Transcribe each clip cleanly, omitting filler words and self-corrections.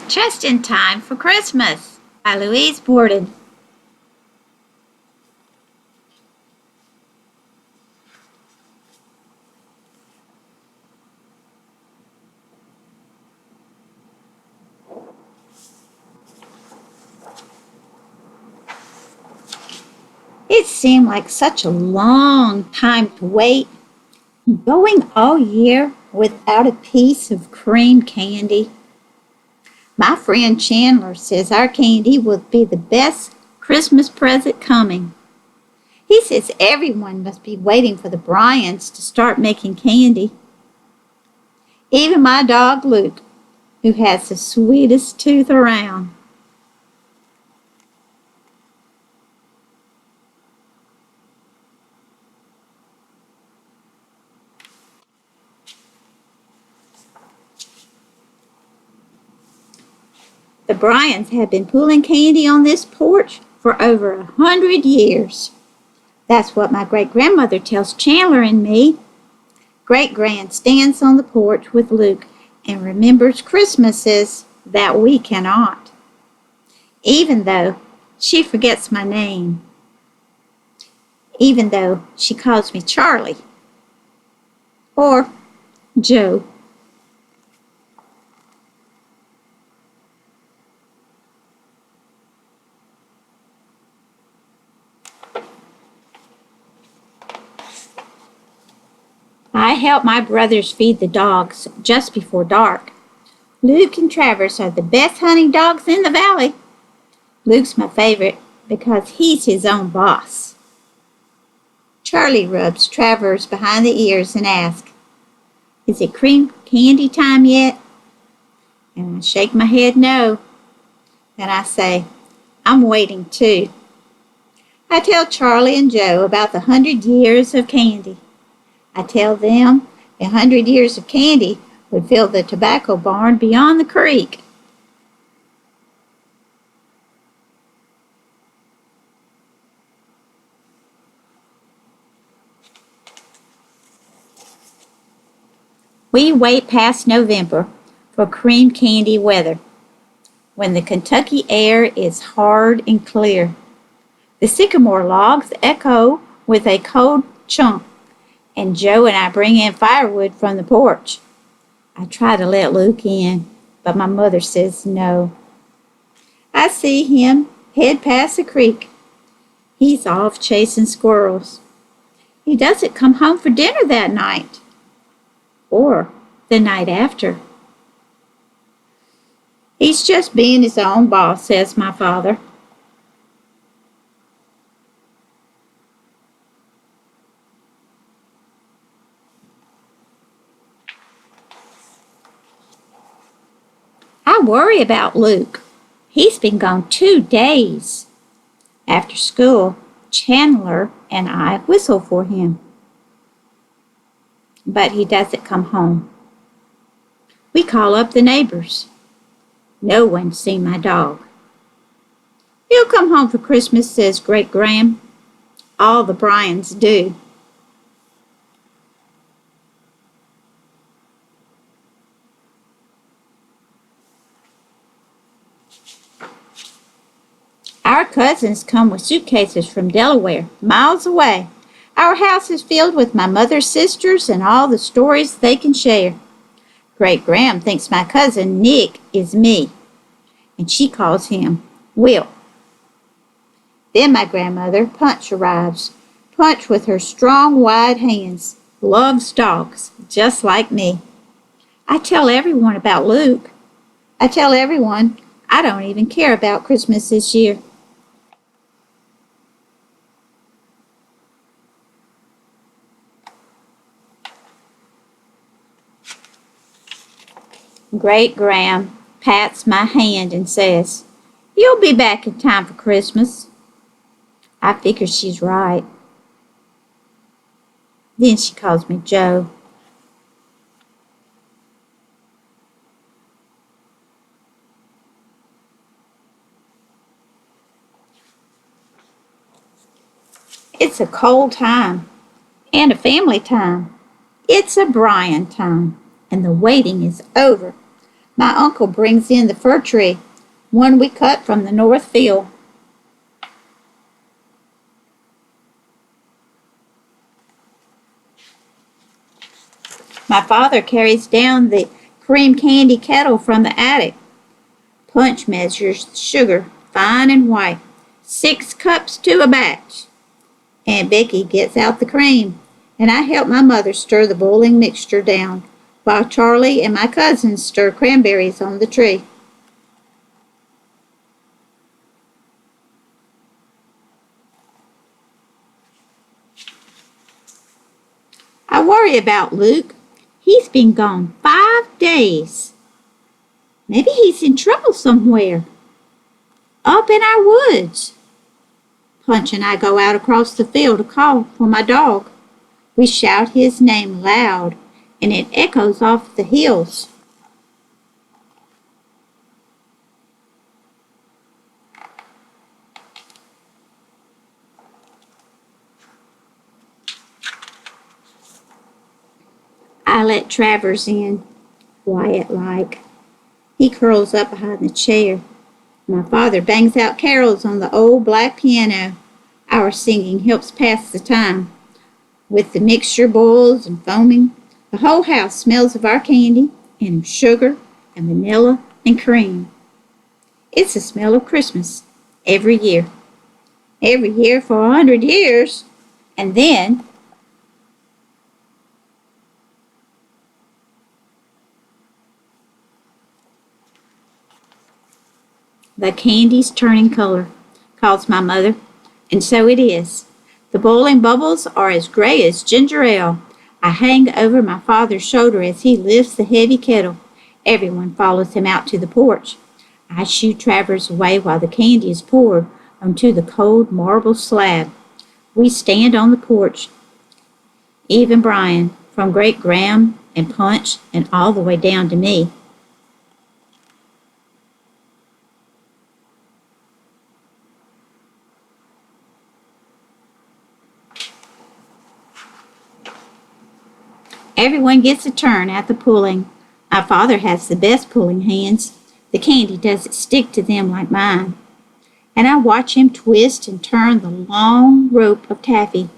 Just in Time for Christmas by Louise Borden. It seemed like such a long time to wait, going all year without a piece of cream candy. My friend Chandler says our candy will be the best Christmas present coming. He says everyone must be waiting for the Bryans to start making candy. Even my dog Luke, who has the sweetest tooth around. The Bryans have been pulling candy on this porch for over 100 years. That's what my great-grandmother tells Chandler and me. Great-grand stands on the porch with Luke and remembers Christmases that we cannot, even though she forgets my name, even though she calls me Charlie or Joe. I help my brothers feed the dogs just before dark. Luke and Travers are the best hunting dogs in the valley. Luke's my favorite because he's his own boss. Charlie rubs Travers behind the ears and asks, "Is it cream candy time yet?" And I shake my head no. And I say, "I'm waiting too." I tell Charlie and Joe about the 100 years of candy. I tell them 100 years of candy would fill the tobacco barn beyond the creek. We wait past November for cream candy weather, when the Kentucky air is hard and clear. The sycamore logs echo with a cold chunk, and Joe and I bring in firewood from the porch. I try to let Luke in, but my mother says no. I see him head past the creek. He's off chasing squirrels. He doesn't come home for dinner that night, or the night after. He's just being his own boss, says my father. I worry about Luke. He's been gone 2 days. After school, Chandler and I whistle for him, but he doesn't come home. We call up the neighbors. No one's seen my dog. "He'll come home for Christmas," says Great Graham. All the Bryans do. Our cousins come with suitcases from Delaware, miles away. Our house is filled with my mother's sisters and all the stories they can share. Great Graham thinks my cousin Nick is me, and she calls him Will. Then my grandmother, Punch, arrives. Punch, with her strong, wide hands, loves dogs just like me. I tell everyone about Luke. I tell everyone I don't even care about Christmas this year. Great Graham pats my hand and says, "You'll be back in time for Christmas." I figure she's right. Then she calls me Joe. It's a cold time and a family time. It's a Bryan time, and the waiting is over. My uncle brings in the fir tree, one we cut from the north field. My father carries down the cream candy kettle from the attic. Punch measures the sugar fine and white, 6 cups to a batch. Aunt Becky gets out the cream, and I help my mother stir the boiling mixture down, while Charlie and my cousins stir cranberries on the tree. I worry about Luke. He's been gone 5 days. Maybe he's in trouble somewhere. Up in our woods. Punch and I go out across the field to call for my dog. We shout his name loud, and it echoes off the hills. I let Travers in, quiet-like. He curls up behind the chair. My father bangs out carols on the old black piano. Our singing helps pass the time. With the mixture boils and foaming, the whole house smells of our candy and of sugar and vanilla and cream. It's the smell of Christmas every year. Every year for 100 years. And then the candy's turning color, calls my mother, and so it is. The boiling bubbles are as gray as ginger ale. I hang over my father's shoulder as he lifts the heavy kettle. Everyone follows him out to the porch. I shoo Travers away while the candy is poured onto the cold marble slab. We stand on the porch, even Brian, from Great Graham and Punch and all the way down to me. Everyone gets a turn at the pulling. My father has the best pulling hands. The candy doesn't stick to them like mine. And I watch him twist and turn the long rope of taffy.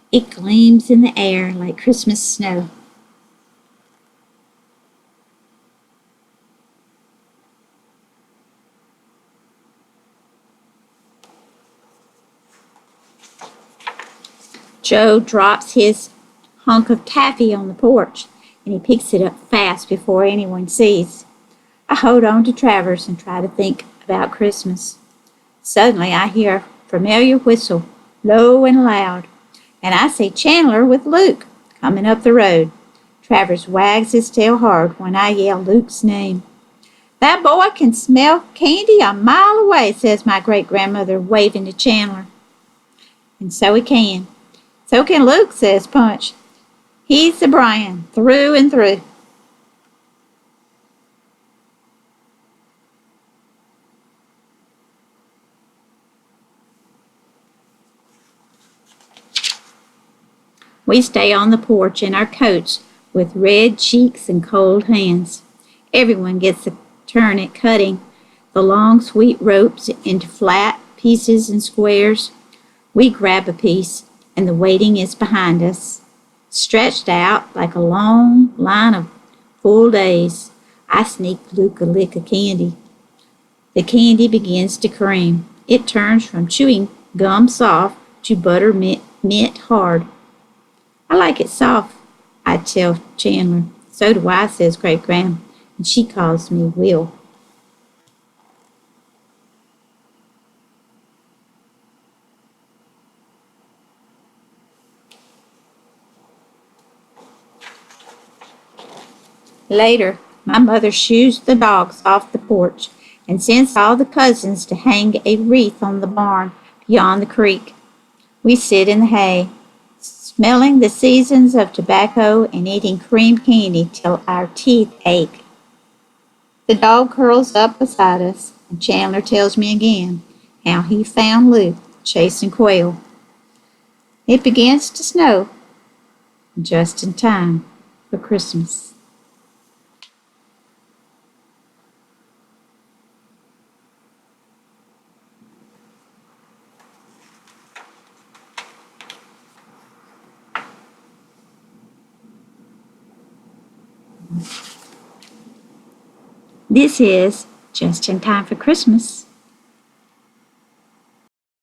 It gleams in the air like Christmas snow. Joe drops his hunk of taffy on the porch, and he picks it up fast before anyone sees. I hold on to Travers and try to think about Christmas. Suddenly I hear a familiar whistle, low and loud, and I see Chandler with Luke coming up the road. Travers wags his tail hard when I yell Luke's name. That boy can smell candy a mile away, says my great-grandmother, waving to Chandler. And so he can. So can Luke, says Punch. He's a Brian, through and through. We stay on the porch in our coats with red cheeks and cold hands. Everyone gets a turn at cutting the long, sweet ropes into flat pieces and squares. We grab a piece, and the waiting is behind us. Stretched out like a long line of full days, I sneak Luke a lick of candy. The candy begins to cream. It turns from chewing gum soft to butter mint hard. I like it soft, I tell Chandler. So do I, says Great Graham, and she calls me Will. Later, my mother shoos the dogs off the porch and sends all the cousins to hang a wreath on the barn beyond the creek. We sit in the hay, smelling the seasons of tobacco and eating cream candy till our teeth ache. The dog curls up beside us, and Chandler tells me again how he found Luke chasing quail. It begins to snow, just in time for Christmas. This is Just in Time for Christmas.